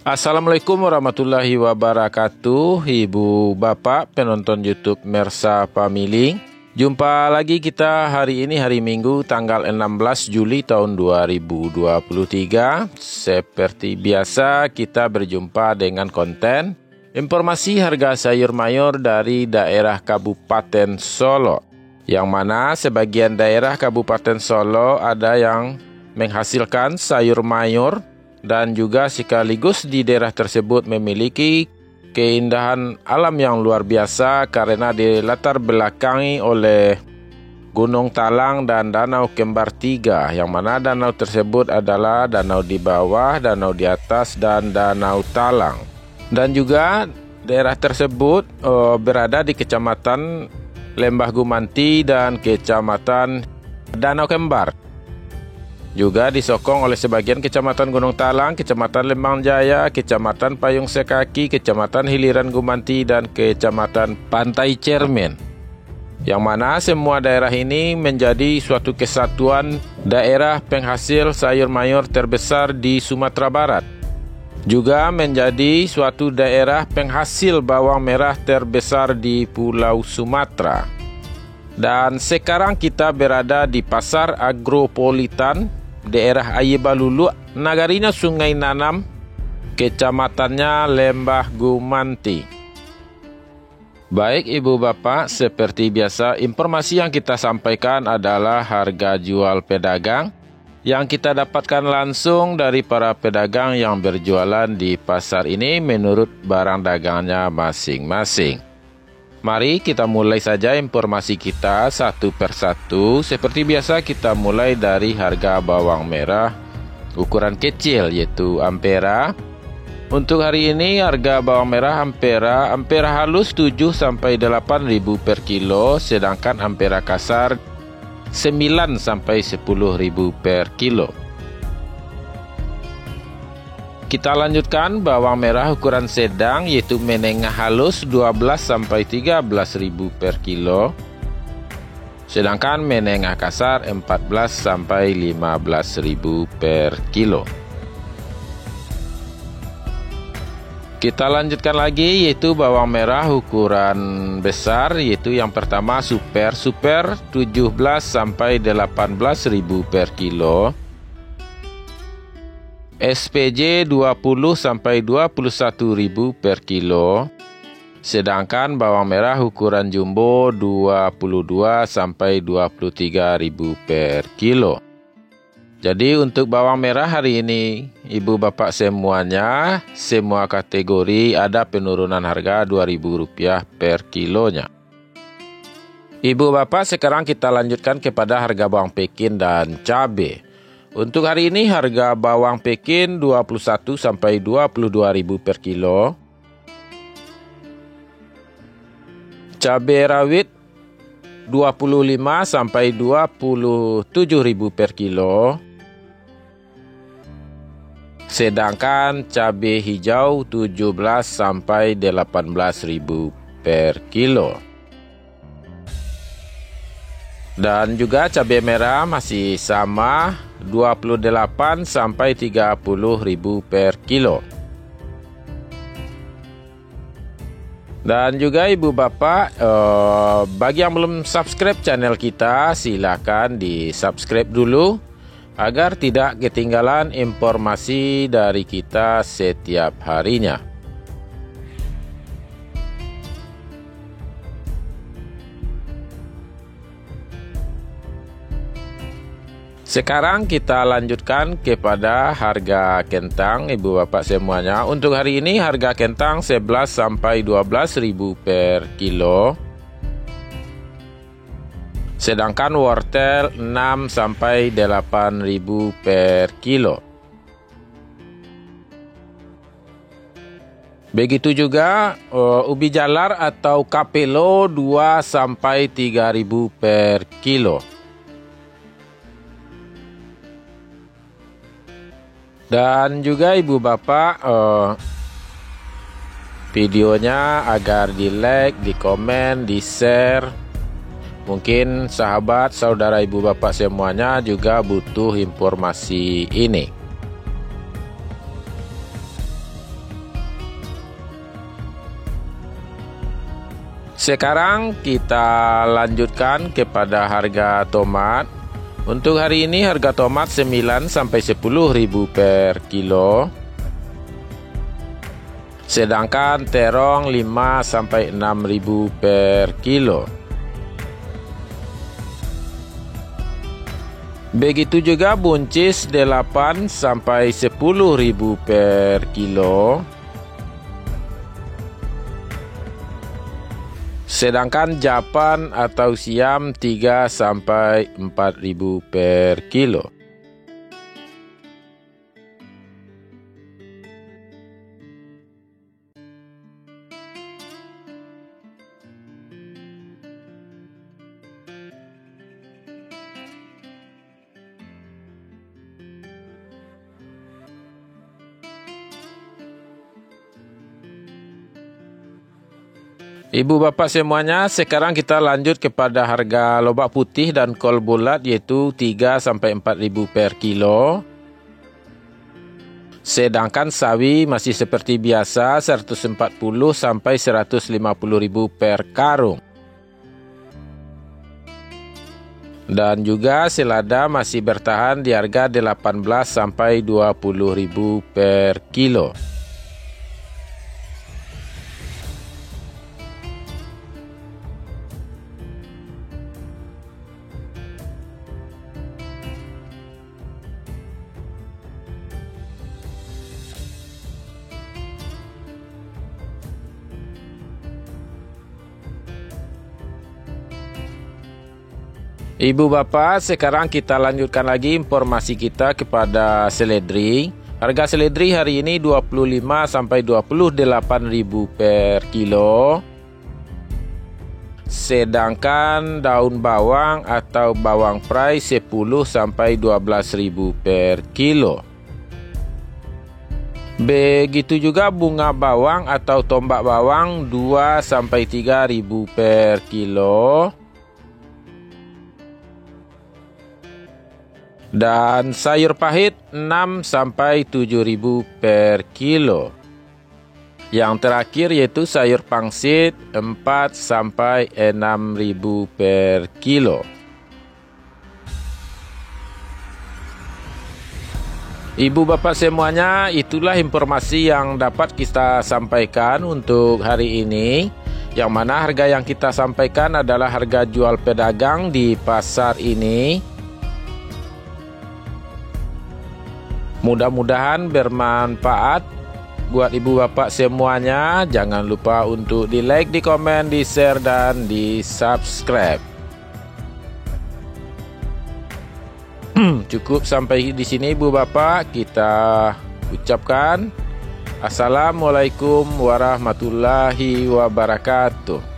Assalamualaikum warahmatullahi wabarakatuh, Ibu Bapak penonton YouTube Mersa Family. Jumpa lagi kita hari ini, hari Minggu tanggal 16 Juli tahun 2023. Seperti biasa kita berjumpa dengan konten informasi harga sayur mayur dari daerah Kabupaten Solo. Yang mana sebagian daerah Kabupaten Solo ada yang menghasilkan sayur mayur dan juga sekaligus di daerah tersebut memiliki keindahan alam yang luar biasa karena dilatar belakangi oleh Gunung Talang dan Danau Kembar 3, yang mana danau tersebut adalah danau di bawah, danau di atas, dan Danau Talang. Dan juga daerah tersebut berada di Kecamatan Lembah Gumanti dan Kecamatan Danau Kembar. Juga disokong oleh sebagian Kecamatan Gunung Talang, Kecamatan Lembang Jaya, Kecamatan Payung Sekaki, Kecamatan Hiliran Gumanti, dan Kecamatan Pantai Cermin. Yang mana semua daerah ini menjadi suatu kesatuan daerah penghasil sayur mayur terbesar di Sumatera Barat. Juga menjadi suatu daerah penghasil bawang merah terbesar di Pulau Sumatera. Dan sekarang kita berada di Pasar Agropolitan, daerah Ayebalulu, Nagarinya Sungai Nanam, kecamatannya Lembah Gumanti. Baik Ibu Bapak, seperti biasa informasi yang kita sampaikan adalah harga jual pedagang yang kita dapatkan langsung dari para pedagang yang berjualan di pasar ini menurut barang dagangnya masing-masing. Mari kita mulai saja informasi kita satu persatu. Seperti biasa kita mulai dari harga bawang merah ukuran kecil yaitu Ampera. Untuk hari ini harga bawang merah Ampera halus 7 sampai 8 ribu per kilo, sedangkan Ampera kasar 9 sampai 10 ribu per kilo. Kita lanjutkan bawang merah ukuran sedang yaitu menengah halus 12 sampai 13 ribu per kilo. Sedangkan menengah kasar 14 sampai 15 ribu per kilo. Kita lanjutkan lagi yaitu bawang merah ukuran besar yaitu yang pertama super 17 sampai 18 ribu per kilo. SPJ 20 sampai 21 ribu per kilo. Sedangkan bawang merah ukuran jumbo 22 sampai 23 ribu per kilo. Jadi untuk bawang merah hari ini Ibu Bapak semuanya, semua kategori ada penurunan harga Rp2.000 per kilonya. Ibu Bapak, sekarang kita lanjutkan kepada harga bawang Pekin dan cabai. Untuk hari ini harga bawang Pekin 21 sampai 22 ribu per kilo. Cabai rawit 25 sampai 27 ribu per kilo. Sedangkan cabai hijau 17 sampai 18 ribu per kilo. Dan juga cabai merah masih sama 28 sampai 30 ribu per kilo. Dan juga Ibu Bapak, bagi yang belum subscribe channel kita, silakan di subscribe dulu agar tidak ketinggalan informasi dari kita setiap harinya. Sekarang kita lanjutkan kepada harga kentang Ibu Bapak semuanya. Untuk hari ini harga kentang 11 sampai 12 ribu per kilo. Sedangkan wortel 6 sampai 8 ribu per kilo. Begitu juga ubi jalar atau kapelo 2 sampai 3 ribu per kilo. Dan juga Ibu Bapak, videonya agar di like, di komen, di share. Mungkin sahabat, saudara, Ibu Bapak semuanya juga butuh informasi ini. Sekarang kita lanjutkan kepada harga tomat. Untuk hari ini harga tomat 9 sampai 10.000 per kilo. Sedangkan terong 5 sampai 6.000 per kilo. Begitu juga buncis 8 sampai 10.000 per kilo. Sedangkan Japan atau Siam 3 sampai 4.000 per kilo. Ibu bapak semuanya, sekarang kita lanjut kepada harga lobak putih dan kol bulat, yaitu 3 sampai 4.000 per kilo. Sedangkan sawi masih seperti biasa 140 sampai 150.000 per karung. Dan juga selada masih bertahan di harga 18 sampai 20.000 per kilo. Ibu bapak, sekarang kita lanjutkan lagi informasi kita kepada seledri. Harga seledri hari ini 25 sampai 28.000 per kilo. Sedangkan daun bawang atau bawang prai 10 sampai 12.000 per kilo. Begitu juga bunga bawang atau tombak bawang 2 sampai 3.000 per kilo. Dan sayur pahit 6 sampai 7.000 per kilo. Yang terakhir yaitu sayur pangsit 4 sampai 6.000 per kilo. Ibu bapak semuanya, itulah informasi yang dapat kita sampaikan untuk hari ini. Yang mana harga yang kita sampaikan adalah harga jual pedagang di pasar ini. Mudah-mudahan bermanfaat buat ibu bapak semuanya. Jangan lupa untuk di like, di komen, di share, dan di subscribe. Cukup sampai di sini ibu bapak. Kita ucapkan Assalamualaikum warahmatullahi wabarakatuh.